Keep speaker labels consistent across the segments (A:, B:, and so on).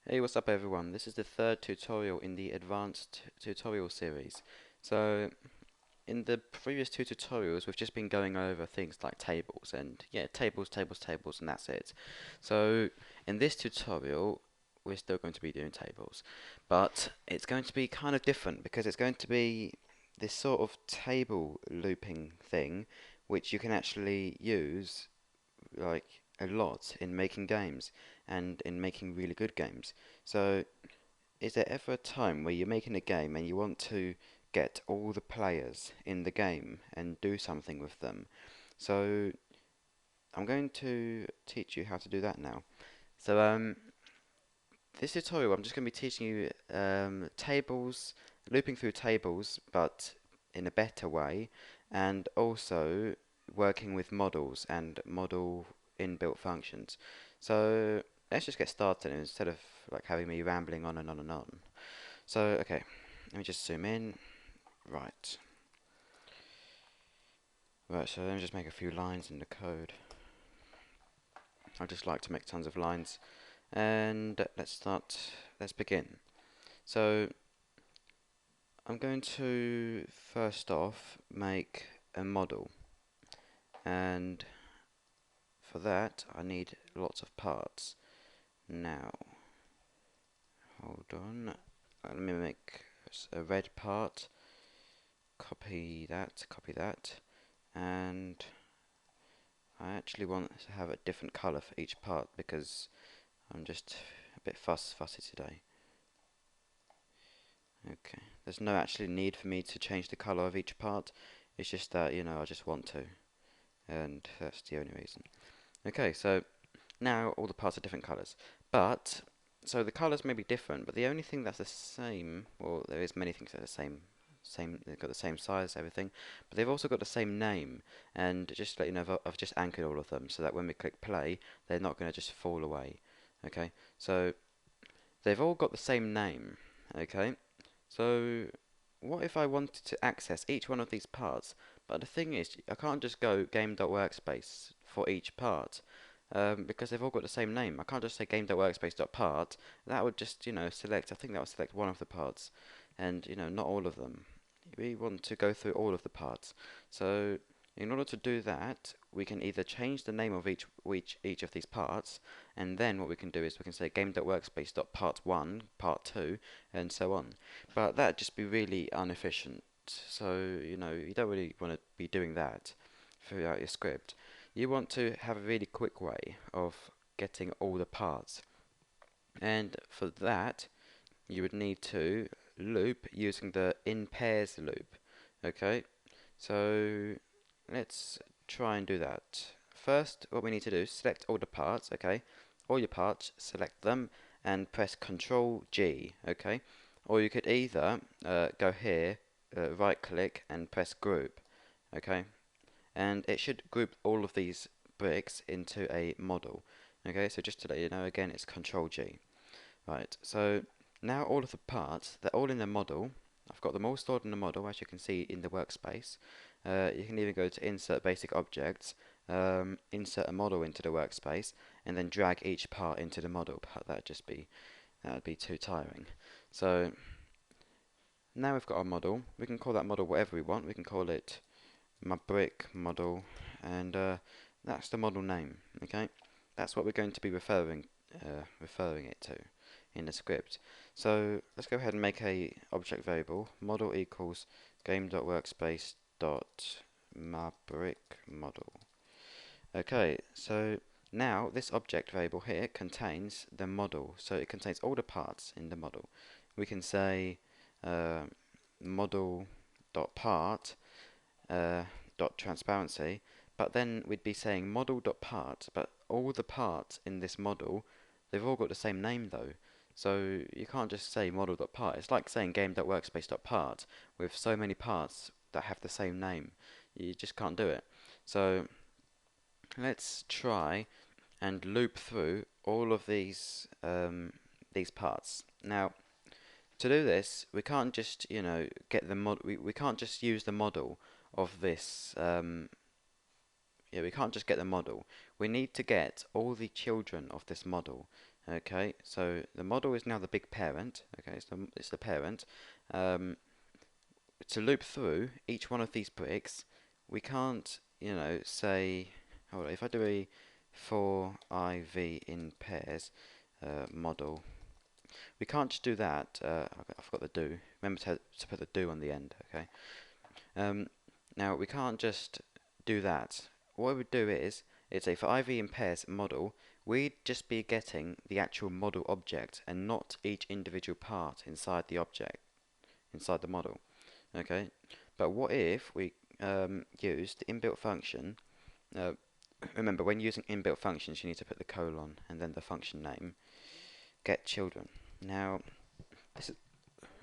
A: Hey, what's up everyone? This is the third tutorial in the advanced tutorial series. So, in the previous two tutorials, we've just been going over things like tables and yeah, tables, and that's it. So, in this tutorial, we're still going to be doing tables, but it's going to be kind of different because it's going to be this sort of table looping thing, which you can actually use like a lot in making games and in making really good games. So, is there ever a time where you're making a game and you want to get all the players in the game and do something with them? So, I'm going to teach you how to do that now. So, this tutorial, I'm just going to be teaching you tables, looping through tables, but in a better way, and also working with models and model inbuilt functions. So let's just get started instead of like having me rambling on and on and on. So okay, let me just zoom in. Right, right. So let me just make a few lines in the code. I just like to make tons of lines, and let's start. Let's begin. So I'm going to first off make a model, and for that I need lots of parts. Now, hold on, let me make a red part, copy that, and I actually want to have a different color for each part because I'm just a bit fussy today. Okay, there's no actually need for me to change the color of each part, it's just that, you know, I just want to, and that's the only reason. Okay, so now all the parts are different colours. But, so the colours may be different, but the only thing that's the same, well, there is many things that are the same, they've got the same size, everything, but they've also got the same name. And just to let you know, I've just anchored all of them so that when we click play, they're not going to just fall away. Okay, so they've all got the same name. Okay, so what if I wanted to access each one of these parts? But the thing is, I can't just go game.workspace for each part because they've all got the same name. I can't just say game.workspace.part. That would just, you know, select, I think that would select one of the parts and, you know, not all of them. We want to go through all of the parts. So in order to do that, we can either change the name of each of these parts, and then what we can do is we can say game.workspace.part1, part2, and so on. But that'd just be really inefficient. So, you know, you don't really want to be doing that throughout your script. You want to have a really quick way of getting all the parts. And for that, you would need to loop using the in pairs loop. Okay, so let's try and do that. First, what we need to do is select all the parts, okay? All your parts, select them, and press Control G, okay? Or you could either go here, right click, and press Group, okay? And it should group all of these bricks into a model, okay? So just to let you know, again, it's Control G. Right, so now all of the parts, they're all in the model. I've got them all stored in the model, as you can see in the workspace. You can even go to Insert Basic Objects, insert a model into the workspace, and then drag each part into the model. But that'd be too tiring. So now we've got our model. We can call that model whatever we want. We can call it my brick model, and that's the model name. Okay, that's what we're going to be referring it to in the script. So let's go ahead and make a object variable model equals game.workspace.myBrickModel. Okay, so now this object variable here contains the model, so it contains all the parts in the model. We can say model.part dot transparency, but then we'd be saying model.part, but all the parts in this model, they've all got the same name though. So you can't just say model.part. It's like saying game.workspace.part with so many parts that have the same name. You just can't do it. So let's try and loop through all of these parts. Now, to do this, we can't just, you know, get the mod. We can't just use the model of this. Yeah, we can't just get the model. We need to get all the children of this model. Okay, so the model is now the big parent. Okay, it's the parent. Um, to loop through each one of these bricks, we can't, say, hold on, if I do a for IV in pairs model, we can't just do that. I forgot the do. Remember to put the do on the end. Okay. Um, Now we can't just do that. What we would do is, it's a for IV in pairs model. We'd just be getting the actual model object and not each individual part inside the object, inside the model. Okay, but what if we use the inbuilt function? Uh, Remember, when using inbuilt functions, you need to put the colon and then the function name. GetChildren. Now, this is.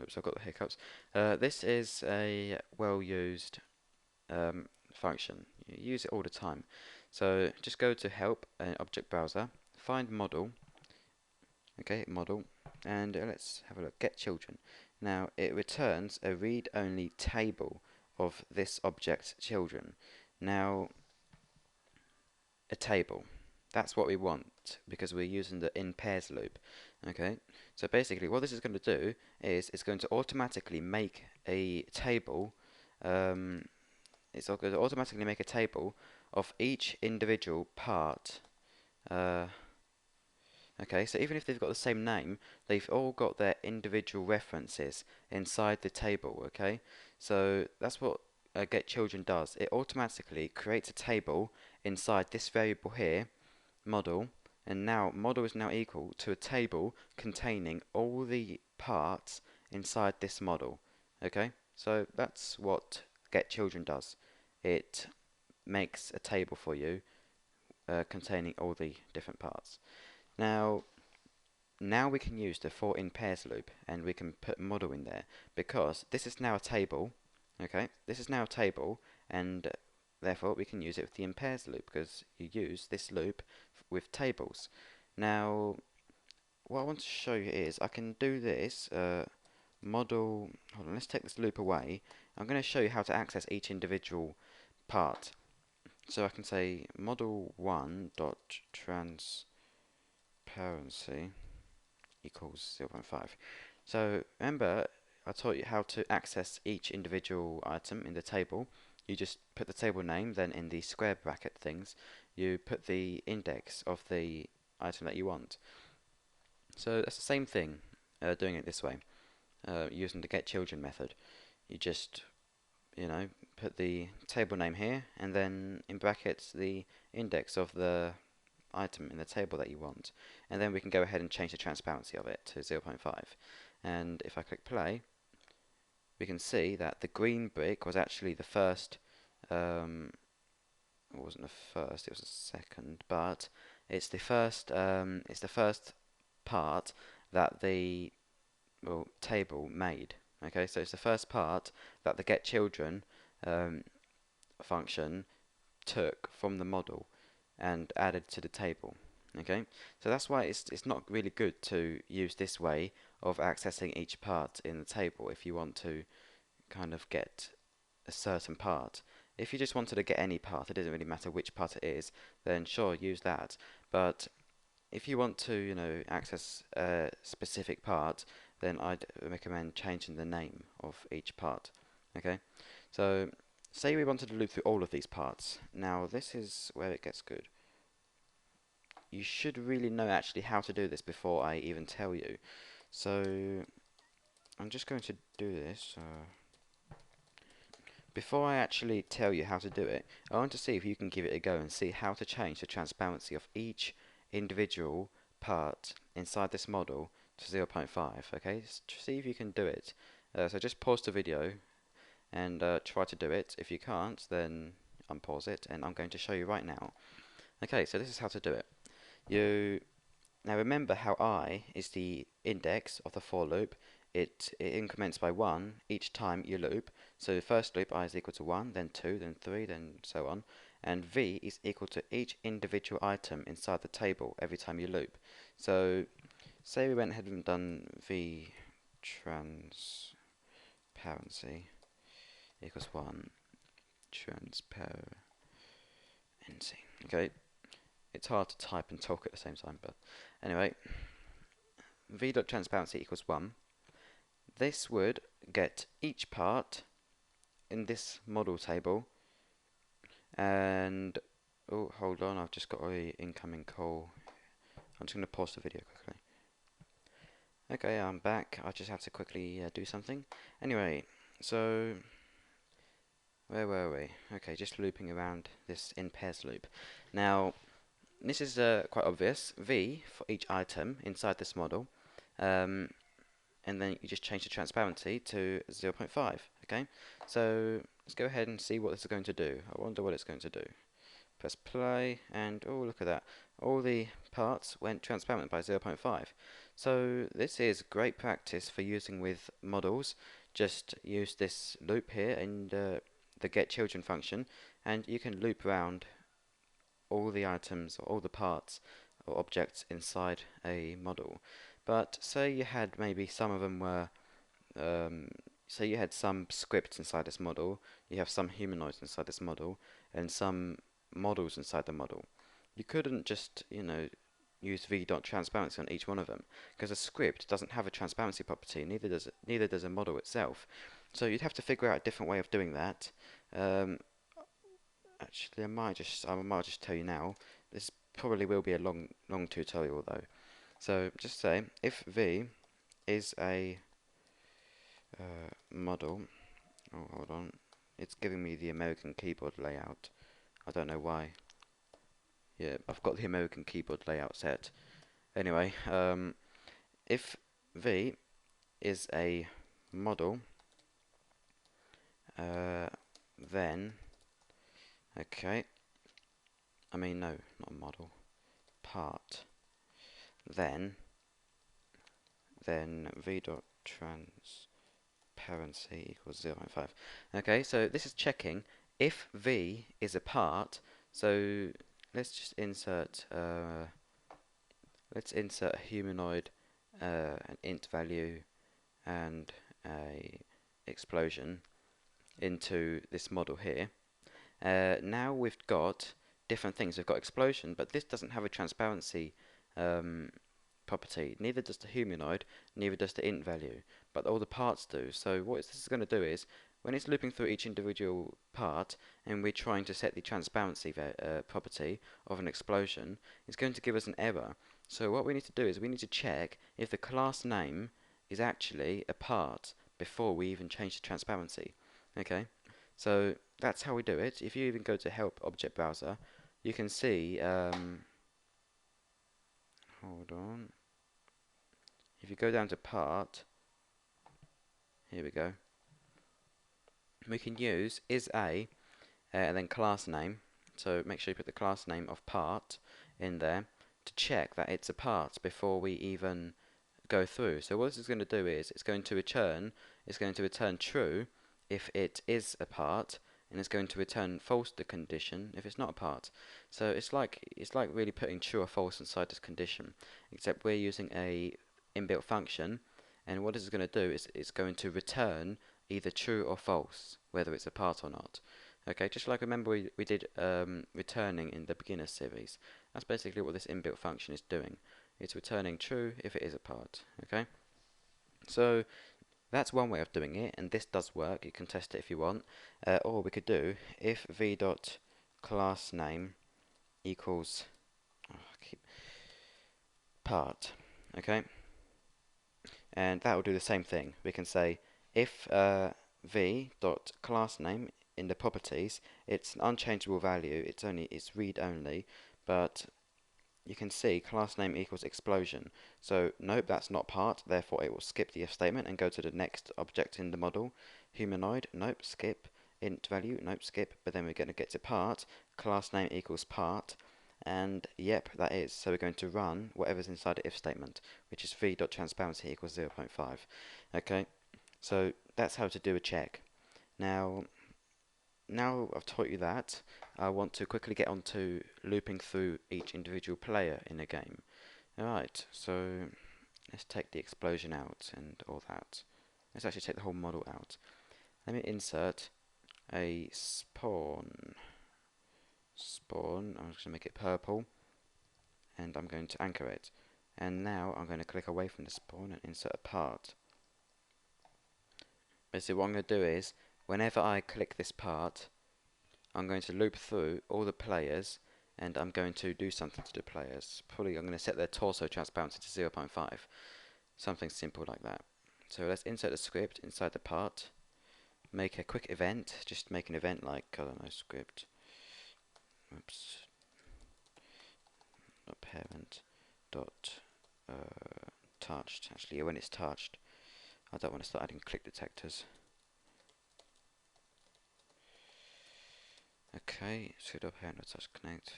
A: Oops, I've got the hiccups. This is a well-used function. You use it all the time. So just go to Help, Object Browser, find Model. Okay, Model, and let's have a look. GetChildren. Now it returns a read-only table of this object children. Now a table. That's what we want because we're using the in pairs loop. Okay, so basically what this is going to do is it's going to automatically make a table. It's going to automatically make a table of each individual part. Okay, so even if they've got the same name, they've all got their individual references inside the table. Okay, so that's what GetChildren does. It automatically creates a table inside this variable here, model, and now model is now equal to a table containing all the parts inside this model. Okay, so that's what GetChildren does. It makes a table for you containing all the different parts. Now, now we can use the for in pairs loop and we can put model in there because this is now a table. Okay, this is now a table, and therefore we can use it with the in pairs loop because you use this loop with tables. Now, what I want to show you is I can do this model. Hold on, let's take this loop away. I'm going to show you how to access each individual part. So I can say model1 dot transparency equals 0.5. So remember, I taught you how to access each individual item in the table. You just put the table name, then in the square bracket things, you put the index of the item that you want. So that's the same thing, doing it this way, using the GetChildren method. You just, put the table name here, and then in brackets the index of the item in the table that you want, and then we can go ahead and change the transparency of it to 0.5. And if I click play, we can see that the green brick was actually the first. It wasn't the first; it was the second, but it's the first. It's the first part that the table made. Okay, so it's the first part that the GetChildren function took from the model and added to the table. Okay, so that's why it's not really good to use this way of accessing each part in the table if you want to kind of get a certain part. If you just wanted to get any part, it doesn't really matter which part it is, then sure, use that. But if you want to, access a specific part, then I'd recommend changing the name of each part. Okay, so say we wanted to loop through all of these parts. Now this is where it gets good. You should really know actually how to do this before I even tell you. So I'm just going to do this. Before I actually tell you how to do it, I want to see if you can give it a go and see how to change the transparency of each individual part inside this model to 0.5. Okay, see if you can do it. So just pause the video and try to do it. If you can't, then unpause it, and I'm going to show you right now. Okay, so this is how to do it. Now remember how I is the index of the for loop. It increments by 1 each time you loop. So the first loop I is equal to 1, then 2, then 3, then so on. And V is equal to each individual item inside the table every time you loop. So say we went ahead and done V transparency equals 1 transparency. Okay, it's hard to type and talk at the same time, but anyway, v.transparency equals 1, this would get each part in this model table, and oh, hold on, I've just got a incoming call. I'm just going to pause the video quickly. Okay, I'm back. I just had to quickly do something. Anyway, so where were we? Okay, just looping around this in pairs loop. Now, this is quite obvious. V for each item inside this model, and then you just change the transparency to 0.5. Okay, so let's go ahead and see what this is going to do. I wonder what it's going to do. Press play, and oh, look at that. All the parts went transparent by 0.5. So this is great practice for using with models. Just use this loop here in the GetChildren function, and you can loop around all the items or all the parts or objects inside a model. But say you had maybe some of them were, say you had some scripts inside this model, you have some humanoids inside this model, and some models inside the model. You couldn't just, use v.transparency on each one of them, because a script doesn't have a transparency property, neither does a model itself. So you'd have to figure out a different way of doing that. Actually, I might just tell you now. This probably will be a long tutorial though. So just say if v is a model. Oh, hold on. It's giving me the American keyboard layout. I don't know why. Yeah, I've got the American keyboard layout set. Anyway, if v is a model, then okay. I mean, no, not a model. Part. Then v.transparency equals 0.5. Okay, so this is checking if v is a part. So let's just insert a humanoid, an int value, and a explosion into this model here. Now we've got different things. We've got explosion, but this doesn't have a transparency property. Neither does the humanoid, neither does the int value, but all the parts do. So what this is going to do is, when it's looping through each individual part, and we're trying to set the transparency property of an explosion, it's going to give us an error. So what we need to do is we need to check if the class name is actually a part before we even change the transparency. Okay, so that's how we do it. If you even go to Help Object Browser, you can see, hold on, if you go down to part, here we go, we can use is a, and then class name, so make sure you put the class name of part in there to check that it's a part before we even go through. So what this is going to do is it's going to return true if it is a part, and it's going to return false the condition if it's not a part. So it's like really putting true or false inside this condition, except we're using a inbuilt function, and what this is going to do is it's going to return either true or false, whether it's a part or not. Okay, just like remember we did returning in the beginner series. That's basically what this inbuilt function is doing. It's returning true if it is a part. Okay, so that's one way of doing it, and this does work. You can test it if you want. Or we could do if v.className equals part. Okay, and that will do the same thing. We can say if v.className in the properties, it's an unchangeable value. It's read only, but you can see class name equals explosion. So nope, that's not part, therefore it will skip the if statement and go to the next object in the model. Humanoid, nope, skip. Int value, nope, skip. But then we're going to get to part, class name equals part, and yep, that is. So we're going to run whatever's inside the if statement, which is v.transparency equals 0.5. Okay, so that's how to do a check. Now I've taught you that, I want to quickly get on to looping through each individual player in a game. Alright, so let's take the explosion out and all that. Let's actually take the whole model out. Let me insert a spawn. I'm just going to make it purple, and I'm going to anchor it. And now I'm going to click away from the spawn and insert a part. Basically what I'm going to do is, whenever I click this part, I'm going to loop through all the players and I'm going to do something to the players. Probably I'm going to set their torso transparency to 0.5. Something simple like that. So let's insert the script inside the part. Make a quick event. Just make an event like, I don't know, script. Oops. Not parent. Dot touched. Actually, when it's touched, I don't want to start adding click detectors. Okay, sudo parent dot touch connect.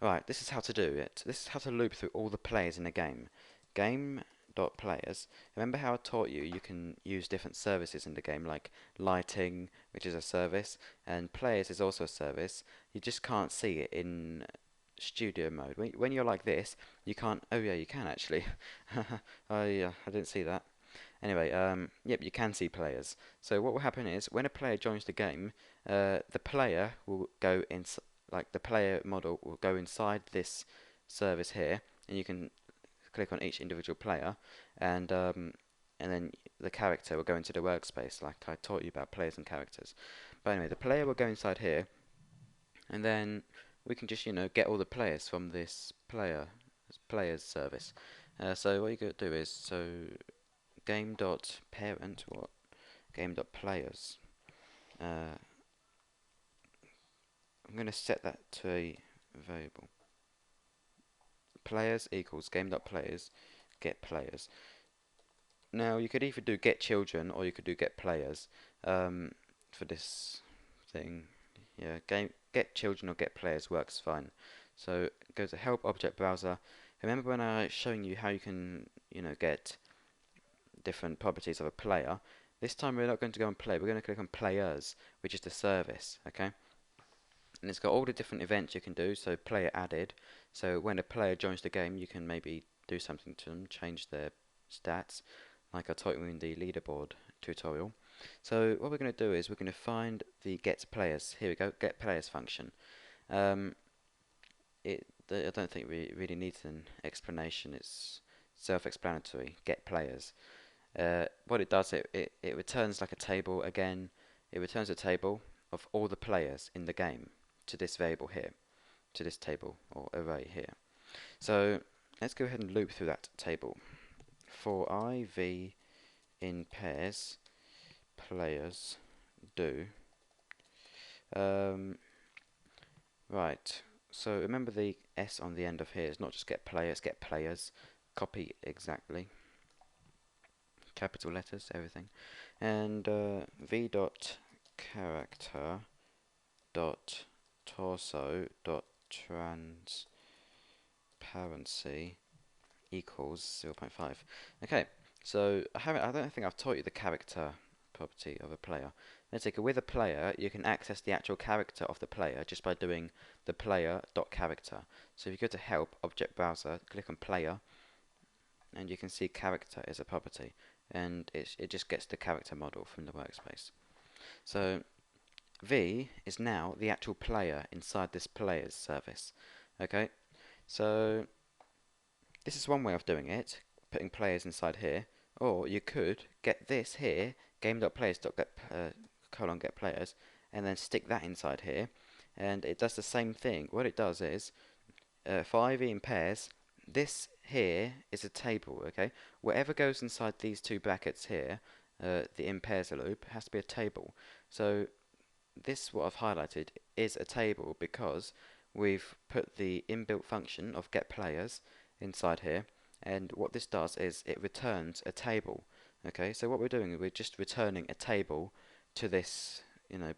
A: Right, this is how to do it. This is how to loop through all the players in a game. Game.players. Remember how I taught you you can use different services in the game, like lighting, which is a service, and players is also a service. You just can't see it in studio mode. When you're like this, you can't. Oh yeah, you can actually. I didn't see that. Anyway, yep, you can see players. So what will happen is when a player joins the game, the player will go in, like the player model will go inside this service here, and you can click on each individual player, and then the character will go into the workspace, like I taught you about players and characters. But anyway, the player will go inside here, and then we can just get all the players from this players service. So what you got to do is game.parent or game.players. I'm going to set that to a variable. Players equals game.players get players. Now you could either do get children or you could do get players for this thing. Yeah, get children or get players works fine. So go to help object browser. Remember when I was showing you how you can get different properties of a player? This time we're not going to go on play, we're going to click on players, which is the service, okay? And it's got all the different events you can do, so player added. So when a player joins the game, you can maybe do something to them, change their stats, like I taught you in the leaderboard tutorial. So what we're going to do is we're going to find the get players. Here we go, get players function. I don't think we really needs an explanation. It's self-explanatory. Get players. What it does, it returns like a table again. It returns a table of all the players in the game to this variable here, to this table or array here. So let's go ahead and loop through that table. For I, v in pairs, players do. Right, so remember the S on the end of here is not just get players, get players. Copy exactly. Capital letters, everything. And v dot character dot torso dot transparency equals 0.5. Okay, so I don't think I've taught you the character property of a player. Let's take with a player, you can access the actual character of the player just by doing the player dot character. So if you go to help object browser, click on player, and you can see character is a property, and it just gets the character model from the workspace. So V is now the actual player inside this players service. Okay, so this is one way of doing it, putting players inside here, or you could get this here, game.players.get players, and then stick that inside here, and it does the same thing. What it does is, for IV in pairs, this here is a table, okay? Whatever goes inside these two brackets here, the in pairs loop, has to be a table. So this, what I've highlighted, is a table because we've put the inbuilt function of get players inside here, and what this does is it returns a table. Okay, so what we're doing is we're just returning a table to this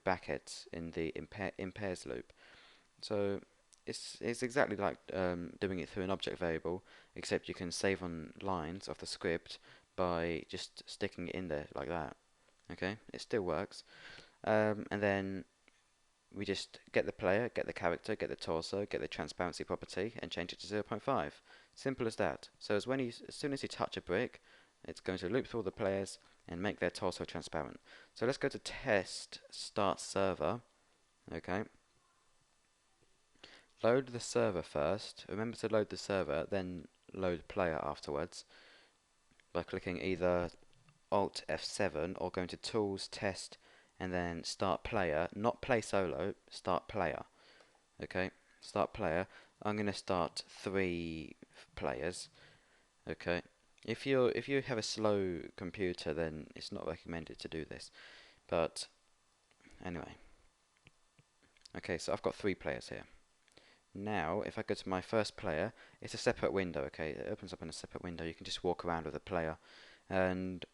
A: bracket in the in pairs loop. So it's exactly like doing it through an object variable, except you can save on lines of the script by just sticking it in there like that. Okay, it still works. And then we just get the player, get the character, get the torso, get the transparency property, and change it to 0.5. Simple as that. So as soon as you touch a brick, it's going to loop through all the players and make their torso transparent. So let's go to test start server. Okay. load the server first. Remember to load the server, then load player afterwards by clicking either Alt F7 or going to Tools, Test, and then Start Player. Not Play Solo, Start Player. Okay, Start Player. I'm going to start 3 players. Okay, if you have a slow computer, then it's not recommended to do this. But anyway, okay, so I've got 3 players here. Now, if I go to my first player, it's a separate window. Okay, it opens up in a separate window. You can just walk around with a player, and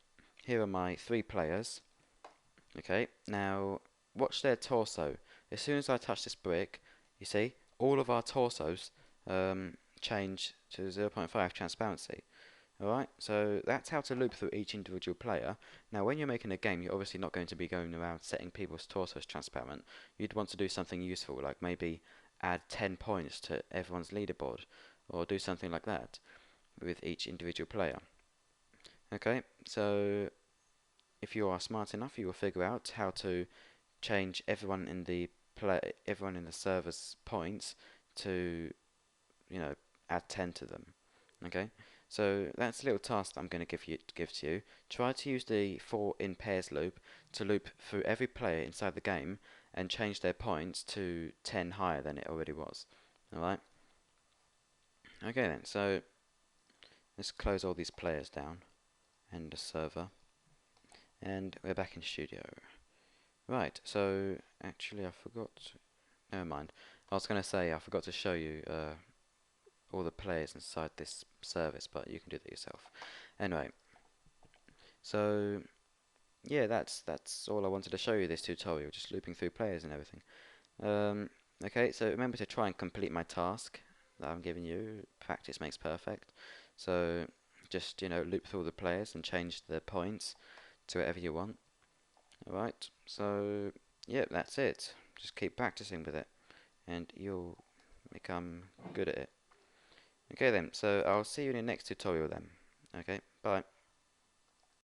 A: here are my 3 players. Okay, now watch their torso. As soon as I touch this brick, you see, all of our torsos change to 0.5 transparency. Alright, so that's how to loop through each individual player. Now, when you're making a game, you're obviously not going to be going around setting people's torsos transparent. You'd want to do something useful, like maybe add 10 points to everyone's leaderboard, or do something like that with each individual player. Okay, so if you are smart enough, you will figure out how to change everyone in the server's points to, you know, add 10 to them. Okay, so that's a little task that I'm going to give to you. Try to use the for in pairs loop to loop through every player inside the game and change their points to 10 higher than it already was. Alright? Okay then, so let's close all these players down and the server. And we're back in studio. Right, so actually I forgot. Never mind. I was going to say I forgot to show you all the players inside this service, but you can do that yourself. Anyway, so yeah, that's all I wanted to show you this tutorial, just looping through players and everything. Okay, so remember to try and complete my task that I'm giving you. Practice makes perfect. So just, loop through the players and change the points to whatever you want. Alright, so yeah, that's it. Just keep practicing with it and you'll become good at it. Okay then, so I'll see you in the next tutorial then. Okay, bye.